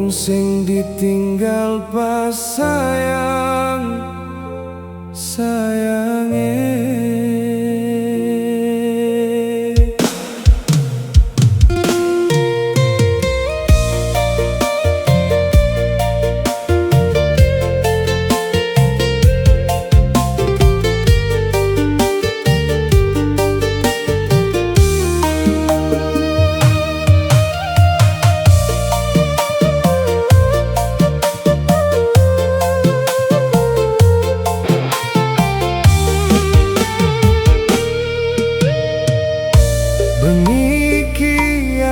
Wong sing ditinggal pas sayange.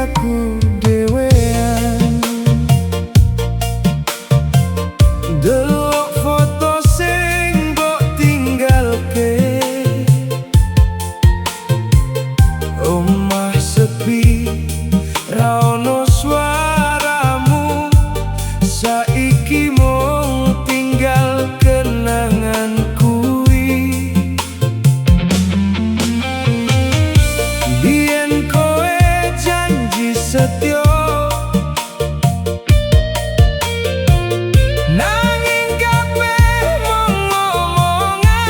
Aku dewean delok foto sing mbok tinggalke, omah sepi ra ono swaramu, saiki mung tinggal kenangan kuwi. Biyen kowe janji setyo, nanging kabeh mung omongan.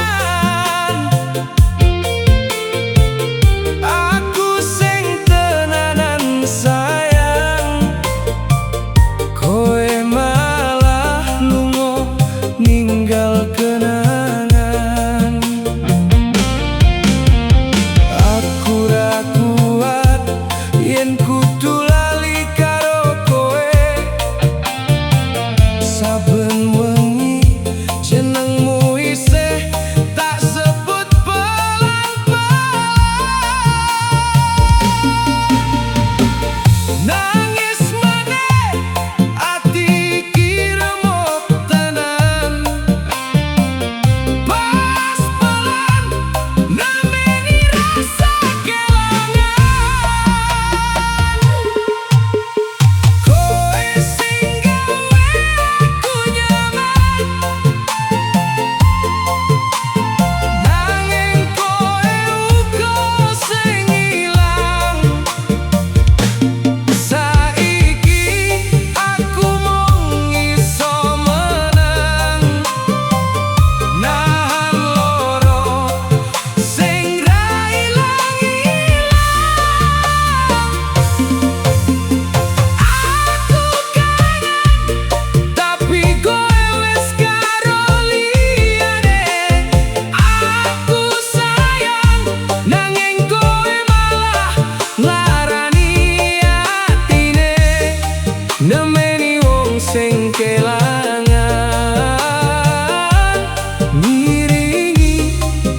Aku sing tenanan sayang, kowe malah lunga ninggal kenangan. Aku ra kuat yen kudu lali karo kowe, saben wengi jenengmu isih tak sebut pelan-pelan. Nangis maneh ati iki remuk tenan, pas pelan nemeni rasa kelangan. Nemeni wong sing kelangan, ngiringi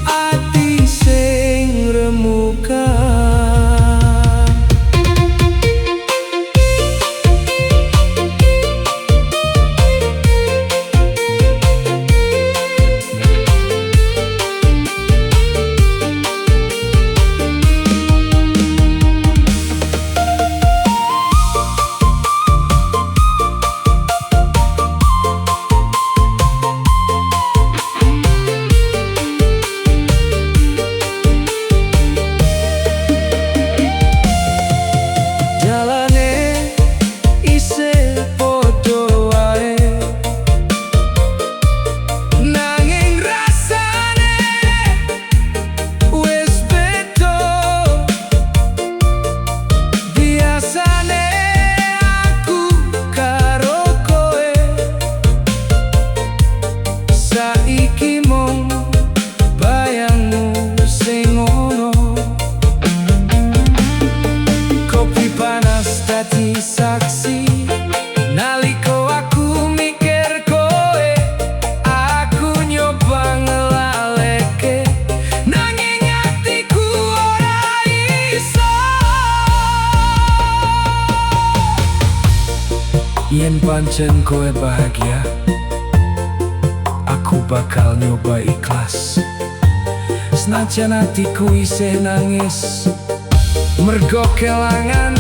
ati sing remukan. Saiki mung bayangmu sing ono, kopi panas dadi saksi naliko aku mikir kowe. Aku nyoba ngelaleke nanging atiku ora iso. Yen pancen kowe bahagia, aku bakal nyoba ikhlas. Senajan hatiku isih nangis mergo kelangan